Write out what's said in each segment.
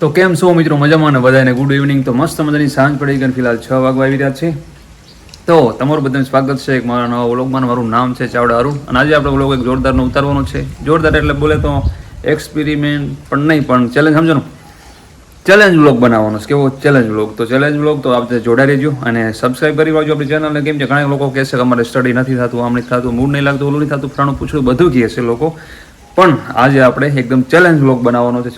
તો કેમ છો મિત્રો? મજામાં ને બધાને ગુડ ઇવનિંગ. તો મસ્ત મજાની સાંજ પડી ગઈ, ફિલહાલ 6 વાગવા આવી રહ્યા છે. તો તમારું બધાનું સ્વાગત છે એક મારા નવા વ્લોગમાં. મારું નામ છે ચાવડા અરુણ અને આજે આપણે વ્લોગ એક જોરદારનો ઉતારવાનો છે. જોરદાર એટલે બોલે તો એક્સપેરિમેન્ટ પણ નહીં, પણ ચેલેન્જ સમજો ને, ચેલેન્જ વ્લોગ બનાવવાનો છે. કેવો ચેલેન્જ વ્લોગ? તો ચેલેન્જ વ્લોગ તો આપણે જોડાઈ રહેજો અને સબસ્ક્રાઈબ કરી વાળજો આપણી ચેનલને. કેમ છે ઘણા લોકો કહે છે કે અમારે સ્ટડી નથી થતું, આમ નથી થતું, મૂડ નહીં લાગતું, ઓલું નહીં થતું, ફલાણું પૂછવું, બધું કહે છે લોકો. પણ આજે આપણે એકદમ ચેલેન્જ વ્લોગ બનાવવાનો છે.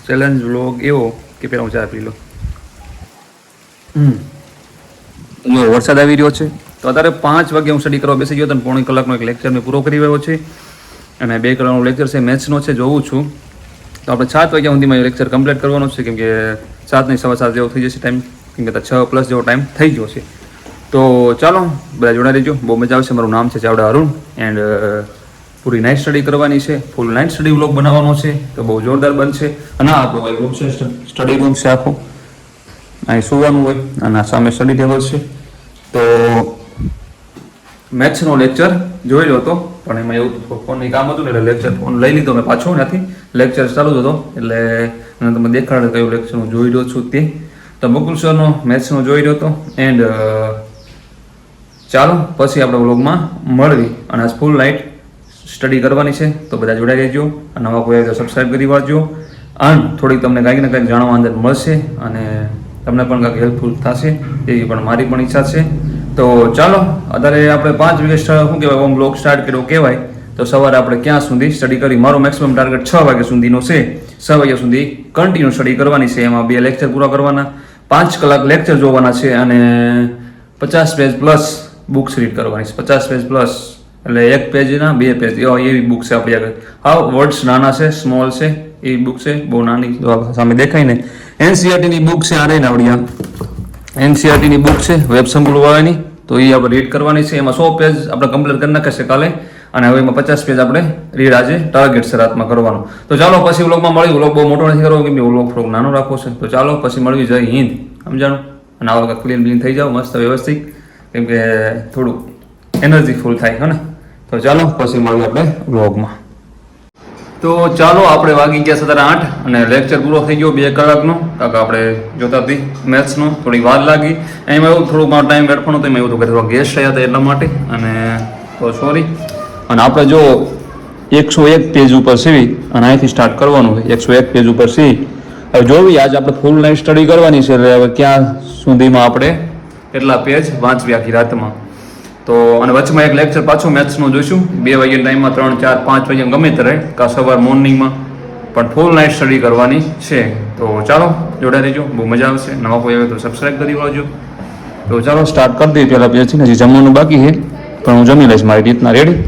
ચેલેન્જ વ્લોગ એવો કે પહેલાં હું ચા પી લો. વરસાદ આવી રહ્યો છે તો અત્યારે 5 વાગે હું સ્ટડી કરવા બેસી ગયો હતો અને પોણી કલાકનો એક લેક્ચર મેં પૂરો કરી રહ્યો છે અને 2 કલાકનો લેક્ચર છે મેથ્સનો છે, જોઉં છું. તો આપણે 7 વાગ્યા સુધીમાં લેક્ચર કમ્પ્લીટ કરવાનો છે, કેમ કે 7 નહીં 7:15 જેવો થઈ જશે ટાઈમ, કેમ કે 6+ જેવો ટાઈમ થઈ ગયો છે. તો ચાલો બધા જોડા રહેજો, બહુ મજા આવશે. મારું નામ છે Chavda Arun and puri night study કરવાની છે, ફૂલ નાઇટ સ્ટડી વ્લોગ બનાવવાનો છે, તો બહુ જોરદાર બનશે. અને આ આપણો રૂમ છે, સ્ટડી રૂમ છે આખો, અહીં સુવાનું હોય અને સામે સ્ટડી ટેબલ છે. તો મેથ્સનો લેક્ચર જોઈ લો હતો, પણ એમાં એવું ફોનની કામ હતું ને એટલે લેક્ચર ફોન લઈ લીધો મેં પાછો નથી. લેક્ચર ચાલુ જ હતો એટલે મને તમે દેખાડે કયું લેક્ચર હું જોઈ રહ્યો છું તે. તો બકુલ સરનો મેથ્સનો જોઈ રહ્યો હતો એન્ડ ચાલો પછી આપણે વ્લોગમાં મળવી. અને આજ ફૂલ નાઇટ સ્ટડી કરવાની છે, તો બધા જોડાઈ રહેજો અને નવા કોઈ તો સબસ્ક્રાઈબ કરી વાળજો. અને થોડીક તમને કાંઈક ને કાંઈક જાણવા અંદર મળશે અને તમને પણ કાંઈક હેલ્પફુલ થશે એવી પણ મારી પણ ઈચ્છા છે. તો ચાલો અત્યારે આપણે 5 વાગે શું કહેવાય ઓમ બ્લોગ સ્ટાર્ટ કર્યો કહેવાય. તો સવારે આપણે ક્યાં સુધી સ્ટડી કરી? મારો મેક્સિમમ ટાર્ગેટ 6 વાગ્યા સુધીનો છે. 6 વાગ્યા સુધી કન્ટિન્યુ સ્ટડી કરવાની છે. એમાં 2 લેક્ચર પૂરા કરવાના, 5 કલાક લેક્ચર જોવાના છે અને 50 પેજ પ્લસ બુક્સ રીડ કરવાની છે. 50 પેજ પ્લસ એટલે 1 પેજના 2 પેજ એવી બુક છે આપણી આગળ. હા, વર્ડ્સ નાના છે, સ્મોલ છે, એવી બુક છે, બહુ નાની સામે દેખાય ને. એનસીઆરટીની બુક છે, આ રહીને આવડી એનસીઆરટીની બુક છે વેબ સંકુલ વાળાની, તો એ આપણે રીડ કરવાની છે. એમાં 100 પેજ આપણે કમ્પ્લીટ કરી નાખશે કાલે અને હવે એમાં 50 પેજ આપણે રીડ આજે ટાર્ગેટ છે રાતમાં કરવાનું. તો ચાલો પછી વ્લોગમાં મળી. વ્લોગ બહુ મોટો નથી કરવો, કેમ કે વ્લોગ થોડોક નાનો રાખવો છે. તો ચાલો પછી મળવી. જય હિન્દ, સમજાણું? અને આવા ક્લીન બ્લીન થઈ જાવ મસ્ત વ્યવસ્થિત, કેમ કે થોડું એનર્જી ફૂલ થાય હે ને. તો ચાલો પછી મળીએ આપણે વ્લોગમાં. તો ચાલો આપણે વાગી ગયા 8:30 અને લેક્ચર પૂરો થઈ ગયો 2 કલાકનો. કારણ કે આપણે જોતા હતી મેથ્સનો થોડી વાર લાગી. એમાં એવું થોડુંક મારો ટાઈમ વેડફવાનો હતો, એમાં એવું હતું કે થોડા ગેસ્ટ આવ્યા હતા એટલા માટે, અને તો સોરી. અને આપણે જો 101 પેજ ઉપર સીવી અને અહીંથી સ્ટાર્ટ કરવાનું હોય. 101 પેજ ઉપર સીવી હવે જોવી. આજે આપણે ફૂલ નાઇટ સ્ટડી કરવાની છે, એટલે હવે ક્યાં સુધીમાં આપણે કેટલા પેજ વાંચવી આખી રાતમાં. તો અને વચમાં એક લેક્ચર પાછું મેથ્સનો જોઈશું 2 વાગ્યાના ટાઈમમાં, 3, 4, 5 વાગ્યા ગમે ત્યારે, કાં સવાર મોર્નિંગમાં, પણ ફૂલ નાઇટ સ્ટડી કરવાની છે. તો ચાલો જોડાઈ રહેજો, બહુ મજા આવશે. નવા કોઈ આવે તો સબસ્ક્રાઈબ કરી વાળજો. તો ચાલો સ્ટાર્ટ કરી દઈએ. પહેલાં પેજ છે ને, હજી જમવાનું બાકી છે, પણ હું જમી લઈશ મારી રીતના. રેડી?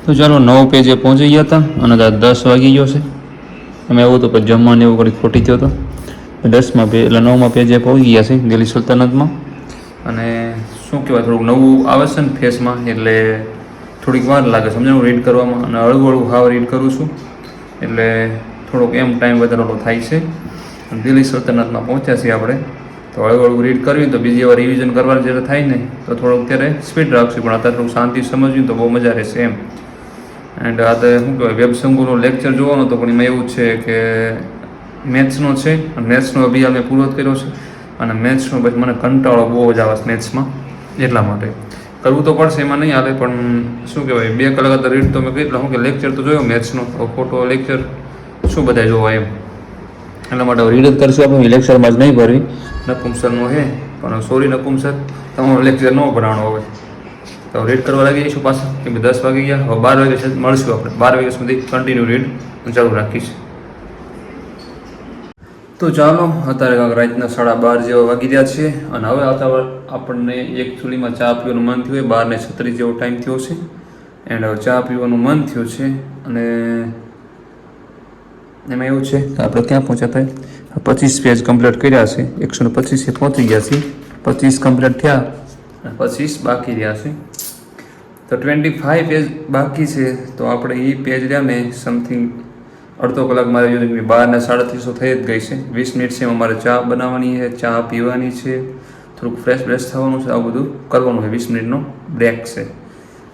તો ચાલો 9 પેજે પહોંચી ગયા હતા અને 10 વાગી ગયો છે. એમાં એવું હતું કે જમવાનું એવું કરી ખોટી થયો હતો. 10માં પેજ એટલે 9માં પેજે પહોંચી ગયા છે દિલ્હી સલ્તનતમાં. અને શું કહેવાય, થોડુંક નવું આવે છે ને ફેસમાં, એટલે થોડીક વાર લાગે સમજાણું રીડ કરવામાં. અને હળવું હાવ રીડ કરું છું એટલે થોડોક એમ ટાઈમ વધારેલો થાય છે. દિલ્હી સલ્તનતમાં પહોંચ્યા છીએ આપણે, તો હળવું રીડ કરવી તો બીજી વાર રિવિઝન કરવા જ્યારે થાય ને તો થોડુંક ત્યારે સ્પીડ રાખશું, પણ અત્યારે થોડુંક શાંતિ સમજ્યું તો બહુ મજા રહેશે એમ. એન્ડ આ તો શું કહેવાય વેબ સંકુલનો લેક્ચર જોવાનો હતો, પણ એમાં એવું છે કે મેથ્સનો છે અને મેથ્સનો અભિયાન મેં પૂરો કર્યો છે. અને મેથ્સનો પછી મને કંટાળો બહુ જ આવે મેથ્સમાં, એટલા માટે કરવું તો પડશે, એમાં નહીં હાલે. પણ શું કહેવાય 2 કલાક તો રીડ તો મેં કેટલા શું કે લેક્ચર તો જોયો મેથ્સનો, ખોટો લેક્ચર શું બધા જોવા એમ. એટલા માટે રીડ જ કરશું આપણે, લેક્ચરમાં જ નહીં ભરવી. નકુમ સરનો છે, પણ સોરી નકુમ સર, તમારો લેક્ચર ન ભરાણો હવે. તો રીડ કરવા લાગી જઈશું પાછા, કેમ કે 10 વાગી ગયા. હવે 12 વાગે મળશું આપણે. 12 વાગ્યા સુધી કન્ટિન્યુ રીડ ચાલુ રાખીશું. તો ચાલો અત્યારે કાંઈક રાતના 12:30 જેવા વાગી રહ્યા છે અને હવે આપણને એકચ્યુઅલીમાં ચા પીવાનું મન થયું હોય. 12:36 જેવો ટાઈમ થયો છે એન્ડ હવે ચા પીવાનું મન થયું છે. અને એમાં એવું છે કે આપણે ક્યાં પહોંચ્યા હતા? 25 પેજ કમ્પ્લીટ કર્યા છે. 125 પહોંચી ગયા છે. 25 કમ્પ્લીટ થયા અને 25 બાકી રહ્યા છે. તો 25 પેજ બાકી છે. તો આપણે એ પેજ રહ્યા ને સમથિંગ અડધો કલાક મારે જોઈએ. 12:37 થઈ જ ગઈ છે. 20 મિનિટ છે એમાં મારે ચા બનાવવાની છે, ચા પીવાની છે, થોડુંક ફ્રેશ થવાનું છે, આવું બધું કરવાનું છે. 20 મિનિટનો બ્રેક છે.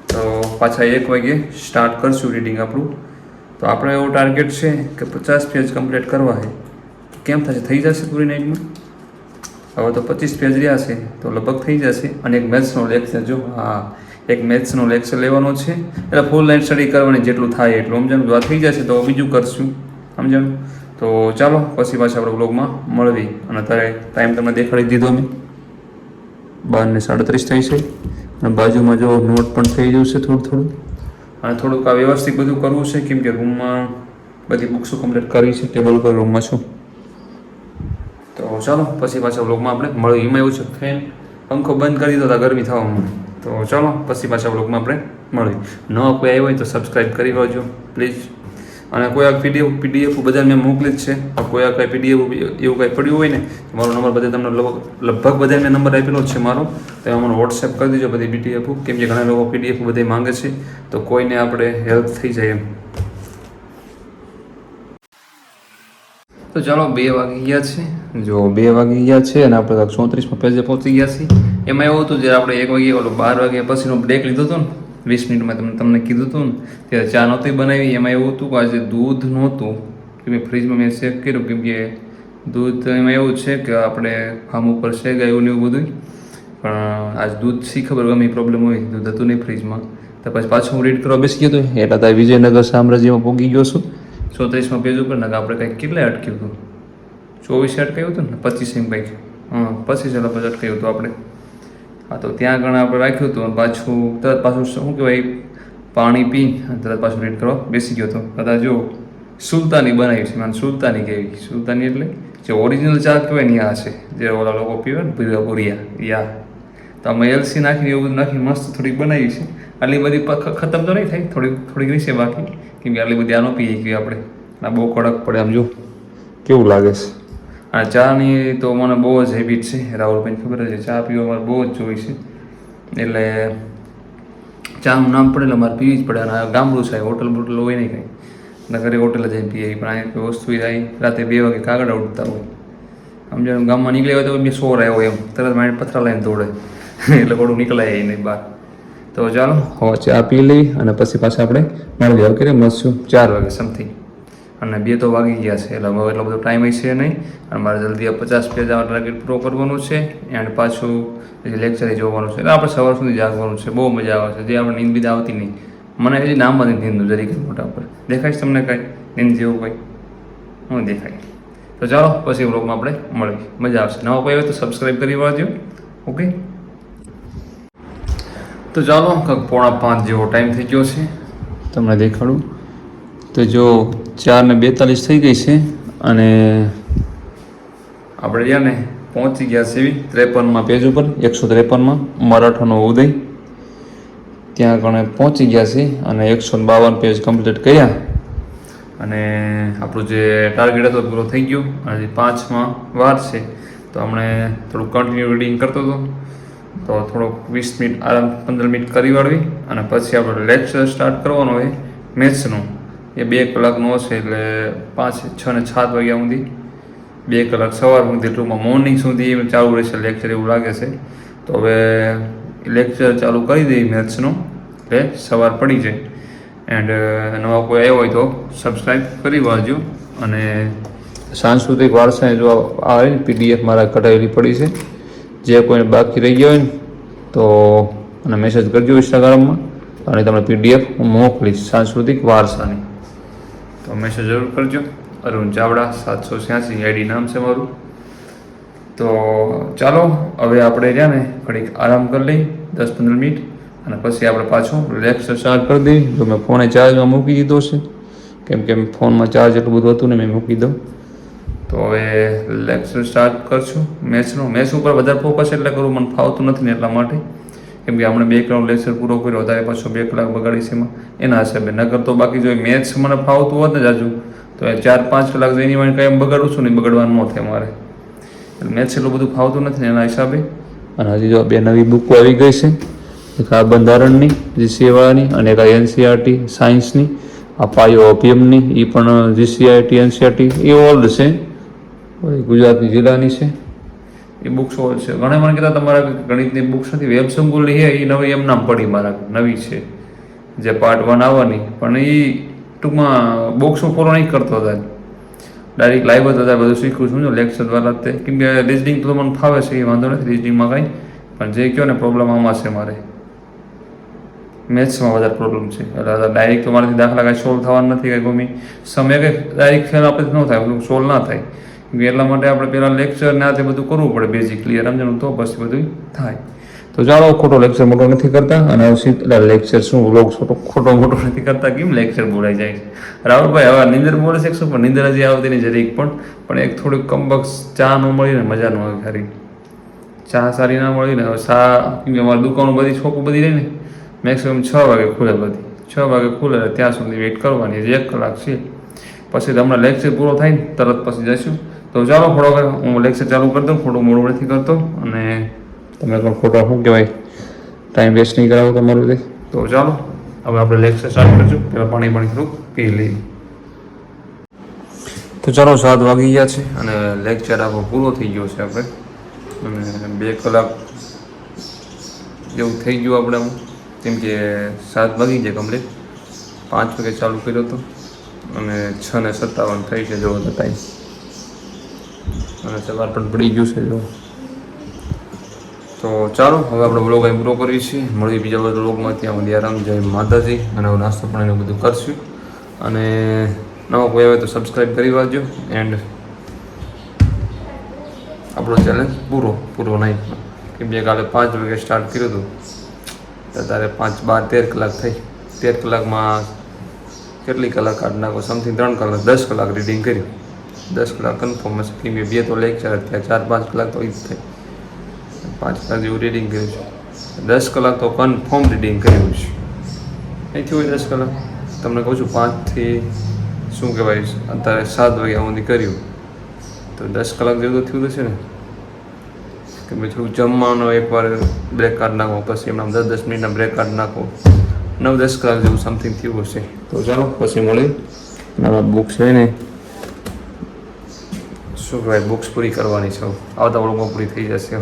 તો પાછા 1 વાગે સ્ટાર્ટ કરશું રીડિંગ આપણું. તો આપણે એવો ટાર્ગેટ છે કે 50 પેજ કમ્પ્લીટ કરવા છે. કેમ થશે? થઈ જશે પૂરી નાઇટમાં. હવે તો 25 પેજ રહ્યા છે તો લગભગ થઈ જશે. અને એક મેથ્સનો લેક્ચર જો એક મેથ્સનો લેક્ચર લેવાનો છે, એટલે ફૂલ નાઇટ સ્ટડી કરવાની, જેટલું થાય એટલું. સમજાણું? જો આ થઈ જશે તો બીજું કરશું. સમજાણું? તો ચાલો પછી પાછા આપણે બ્લોગમાં મળવી. અને અત્યારે ટાઈમ તમને દેખાડી દીધો મેં, 12:37 થઈ છે. અને બાજુમાં જો નોટ પણ થઈ ગયું છે થોડું. અને થોડુંક આ વ્યવસ્થિત બધું કરવું છે, કેમ કે રૂમમાં બધી બુક્સો કમ્પ્લીટ કરી છે, ટેબલ પર રૂમમાં છું. તો ચાલો પછી પાછા વ્લોગમાં આપણે મળીએ. એમાં એવું છે ફેન પંખો બંધ કરી દીધો તો ગરમી થવા માંડી. તો ચાલો પછી પાછા વ્લોગમાં આપણે મળીએ. નવા કોઈ આવ્યો હોય તો સબસ્ક્રાઈબ કરી લેજો પ્લીઝ. અને કોઈ આ પીડીએફ બધા મેં મોકલી જ છે. કોઈ આ કંઈ પીડીએફ એવું કંઈ પડ્યું હોય ને, મારો નંબર બધે તમને લગભગ બધા મેં નંબર આપેલો જ છે મારો, તો એમાં મને વોટ્સએપ કરી દેજો બધી પીડીએફ, કેમ કે ઘણા લોકો પીડીએફ બધે માંગે છે, તો કોઈને આપણે હેલ્પ થઈ જાય એમ. તો ચાલો 2 વાગી ગયા છે. જો 2 વાગી ગયા છે અને આપણે 34માં પેજે પહોંચી ગયા છીએ. એમાં એવું હતું જ્યારે આપણે 1 વાગે 12 વાગ્યા પછીનો બ્રેક લીધો હતો ને, 20 મિનિટમાં તમને કીધું હતું ને, ત્યારે ચા નહોતી બનાવી. એમાં એવું હતું કે આજે દૂધ નહોતું, કે મેં ફ્રીજમાં મેં ચેક કર્યું, કેમ કે દૂધ એમાં એવું છે કે આપણે ફાર્મ ઉપર છે ગાયું ને એવું બધું, પણ આજ દૂધ શી ખબર ગમે પ્રોબ્લેમ હોય, દૂધ હતું નહીં ફ્રીજમાં. તો પછી પાછું હું રીડ કરવા બેસી ગયો હતો. એટલે વિજયનગર સામ્રાજ્યમાં પહોંચી ગયો છું. 34માં પેજ ઉપર ને આપણે કંઈક કેટલે અટક્યું હતું, 24 અટકાયું હતું ને, 25 એમ કંઈક, 25 લગભગ અટકાયું હતું આપણે. તો ત્યાં આગળ આપણે રાખ્યું હતું. પાછું શું કહેવાય, પાણી પી તરત પાછું રીડ કરવા બેસી ગયો હતો. કદાચ જો સુલતાની બનાવી છે, મને સુલતાની કહેવી. સુલતાની એટલે જે ઓરિજિનલ ચા કહેવાય ને આ છે, જે ઓલા લોકો પીવે ને પૂરિયા. તો આમાં એલસી નાખીને એવું બધું નાખી મસ્ત થોડીક બનાવી છે. આટલી બધી ખતમ તો નહીં થાય, થોડીક રહેશે બાકી, કેમ કે આટલી બધી આનો પીએ કે આપણે. આ બહુ કડક પડે, આમ જો કેવું લાગે છે. આ ચાની તો મને બહુ જ હેબિટ છે, રાહુલભાઈને ખબર છે, ચા પીવા મારે બહુ જ જોઈ છે. એટલે ચાનું નામ પડે એટલે મારે પીવી જ પડે. અને ગામડું છે, હોટલ બોટલ હોય નહીં કાંઈ, અને ઘરે હોટલ જઈને પીએ. પણ અહીંયા કોઈ વસ્તુ થાય રાતે 2 વાગે કાગડા ઉડતા હોય. સમજાણું? ગામમાં નીકળ્યા હોય તો મેં સોર આવ્યો એમ તરત મારે પથરા લઈને દોડે, એટલે થોડું નીકળાય નહીં બહાર. તો ચાલો હવે ચા પી લઈ અને પછી પાછા આપણે મળીએ. હવે કરીએ મળશું 4 વાગે સમથિંગ. અને 2 તો વાગી ગયા છે, એટલે હવે એટલો બધો ટાઈમ છે નહીં. અને મારે જલ્દી 50 પેજ આ ટાર્ગેટ પૂરો કરવાનું છે. એન્ડ પાછું લેક્ચર જોવાનું છે. એટલે આપણે સવાર સુધી જાગવાનું છે. બહુ મજા આવે છે, જે આપણે નીંદ બીદ આવતી નહીં. મને હજી નામમાં નથી નીંદનું જરીક મોટા ઉપર. દેખાય છે તમને કાંઈ નીંદ જેવું કંઈ? હું દેખાય. તો ચાલો પછી વ્લોગમાં આપણે મળીએ, મજા આવશે. નવા કોઈ હોય તો સબસ્ક્રાઈબ કરી વાળજો. ઓકે, તો ચાલો 4:45 જેવો ટાઈમ થઈ ગયો છે, તમને દેખાડું. તો જો 4:42 થઈ ગઈ છે અને આપણે રહ્યા ને પહોંચી ગયા છે 53માં પેજ ઉપર, 153માં મરાઠાનો ઉદય. ત્યાં આગળ પહોંચી ગયા છે અને 152 પેજ કમ્પ્લીટ કર્યા. અને આપણું જે ટાર્ગેટ હતો પૂરો થઈ ગયો. અને 5માં વાર છે, તો હમણે થોડું કન્ટિન્યુ રીડિંગ કરતો હતો. તો થોડોક 20 મિનિટ આરામ 15 મિનિટ કરી વાળવી. અને પછી આપણે લેક્ચર સ્ટાર્ટ કરવાનો હોય મેથ્સનો. એ 2 કલાકનો હશે, એટલે 5, 6 અને 7 વાગ્યા સુધી 2 કલાક સવાર સુધી, ટૂંકમાં મોર્નિંગ સુધી ચાલુ રહેશે લેક્ચર એવું લાગે છે. તો હવે લેક્ચર ચાલુ કરી દઈએ મેથ્સનો, એટલે સવાર પડી જાય. એન્ડ નવા કોઈ આવ્યો હોય તો સબસ્ક્રાઈબ કરી વાળજો. અને સાંસ્કૃતિક વારસાને જો આવે ને પીડીએફ મારા કઢાવેલી પડી છે, જે કોઈને બાકી રહી ગયા હોય ને તો અને મેસેજ કરજો ઇન્સ્ટાગ્રામમાં, અને તમને પીડીએફ હું મોકલીશ સાંસ્કૃતિક વારસાની. તો મેસેજ જરૂર કરજો. અરુણ ચાવડા 786 આઈડી નામ છે મારું. તો ચાલો હવે આપણે રહ્યા ને ઘડીક આરામ કરી લઈ 10-15 મિનિટ, અને પછી આપણે પાછું લેક્ચર સ્ટાર્ટ કરી દઈએ. જો મેં ફોને ચાર્જમાં મૂકી દીધો છે, કેમ કે ફોનમાં ચાર્જ એટલું બધું હતું ને, મેં મૂકી દઉં. તો હવે લેક્ચર સ્ટાર્ટ કરશું મેથ્સનો. મેથ્સ ઉપર વધારે ફોકસ એટલે કરું, મને ફાવતું નથી ને એટલા માટે, કેમ કે આપણે 2 કલાક લેક્ચર પૂરો કર્યો, વધારે પાછો 2 કલાક બગાડીશ એમાં, એના હિસાબે. નગર તો બાકી જો મેથ્સ મને ફાવતું હોત ને જાજુ, તો 4-5 કલાક એની માટે કાંઈ એમ બગાડું છું ને, બગાડવાનું ન થાય મારે. એટલે મેથ્સ એટલું બધું ફાવતું નથી ને એના હિસાબે. અને હજી જો 2 નવી બુકો આવી ગઈ છે, એક આ બંધારણની જીસીએવાળાની, અને એક આ એનસીઆરટી સાયન્સની, આ પાયો અભિયમની, એ પણ જીસીઆરટી એનસીઆરટી એ ઓલ્ડ છે, ગુજરાતની જિલ્લાની છે. એ બુક્સ ઓલ્ડ છે. ઘણા મને કહેતા તમારા ગણિતની બુક્સ નથી, વેબસંકુલની છે એ નવી એમ નામ પડી મારા, નવી છે જે પાર્ટ 1 આવવાની, પણ એ ટૂંકમાં બોક્સ હું ફોલો નહીં કરતો હતા, ડાયરેક્ટ લાઈવ જ હતા બધું શીખું છું લેક્ચર દ્વારા તે, કેમ કે રિઝનિંગ તો મને ફાવે છે, એ વાંધો નથી રિઝનિંગમાં કાંઈ, પણ જે કહો ને પ્રોબ્લેમ આમાં છે મારે મેથ્સમાં વધારે પ્રોબ્લેમ છે. એટલે ડાયરેક્ટ તો મારાથી દાખલા કાંઈ સોલ્વ થવાના નથી, કાંઈ ગમે સમય કંઈ ડાયરેક્ટ ફેલ આપણે ન થાય, બધું સોલ્વ ના થાય, એટલા માટે આપણે પહેલાં લેક્ચર ને આ તે બધું કરવું પડે બેઝિક ક્લિયર સમજણું, તો પછી બધું થાય. તો ચાલો ખોટો લેક્ચર મોટો નથી કરતા, અને લેક્ચર શું વ્લોગ ખોટો મોટો નથી કરતા, કેમ લેક્ચર બોલાઈ જાય છે. રાહુલભાઈ હવે નિંદર બોલે છે શું, પણ નિંદર હજી આવતી નહીં જરીક પણ એક થોડીક કમબક્સ ચા ન મળી ને મજા ન આવે, ખરી ચા સારી ના મળી ને. હવે કેમ કે અમારી દુકાનો બધી છોકું બધી રહી ને મેક્સિમમ 6 વાગે ખુલે, બધી 6 વાગે ખુલે ત્યાં સુધી વેઇટ કરવાની, 1 કલાક છે, પછી તો હમણાં લેક્ચર પૂરો થાય ને તરત પછી જઈશું. તો ચાલો થોડો હું લેક્ચર ચાલુ કરી દઉં, ખોટું મોડું નથી કરતો, અને તમે પણ ખોટા શું કહેવાય ટાઈમ વેસ્ટ નહીં કરાવો તમારું તે. તો ચાલો હવે આપણે લેક્ચર સ્ટાર્ટ કરીશું, પહેલાં પાણી થોડુંક પી લઈએ. તો ચાલો 7 વાગી ગયા છે અને લેક્ચર આપણો પૂરો થઈ ગયો છે આપણે, અને 2 કલાક જેવું થઈ ગયું આપણે, કેમ કે 7 વાગી જાય કમ્પ્લીટ, 5 વાગે ચાલુ કર્યો હતો અને 6:57 થઈ છે જો ટાઈમ, અને સવાર પણ પડી ગયું છે જો. તો ચાલો હવે આપણે બ્લોગ અહીં પૂરો કરીએ છીએ, મળીએ બીજા બધા બ્લોગમાં, ત્યાં સુધી આરામ, જય માતાજી, અને હવે નાસ્તો પણ એનું બધું કરશું, અને નવા કોઈ આવે તો સબસ્ક્રાઈબ કરી વાંચજો, એન્ડ આપણો ચેલેન્જ પૂરો નાઇટમાં, કેમ કે કાલે 5 વાગે સ્ટાર્ટ કર્યું હતું, તો તારે 5, 12, 13 કલાક થઈ, 13 કલાકમાં કેટલી કલાક કાઢ નાખો, સમથિંગ 3 કલાક, 10 કલાક રીડિંગ કર્યું, 10 કલાક કન્ફર્મ હશે, કેમ કે 2 તો લેક્ચર હતા, 4-5 કલાક તો એ જ થઈ, 5 કલાક જેવું રીડિંગ કર્યું છે, 10 કલાક તો કન્ફર્મ રીડિંગ કર્યું છે, અહીંથી હોય 10 કલાક, તમને કહું છું 5 થી શું કહેવાય અત્યારે 7 વાગ્યા સુધી કર્યું, તો 10 કલાક જેવું તો થયું હશે ને, કે ભાઈ થોડું જમવાનો એકવાર બ્રેક કાઢ નાખો, પછી એમના 10-10 મિનિટના બ્રેક કાઢ નાખો, 9-10 કલાક જેવું સમથિંગ થયું હશે. તો ચાલો પછી મળી, નવા બુક્સ છે ને શું કહેવાય બુક્સ પૂરી કરવાની છે, આવતા વર્ગમાં પૂરી થઈ જશે.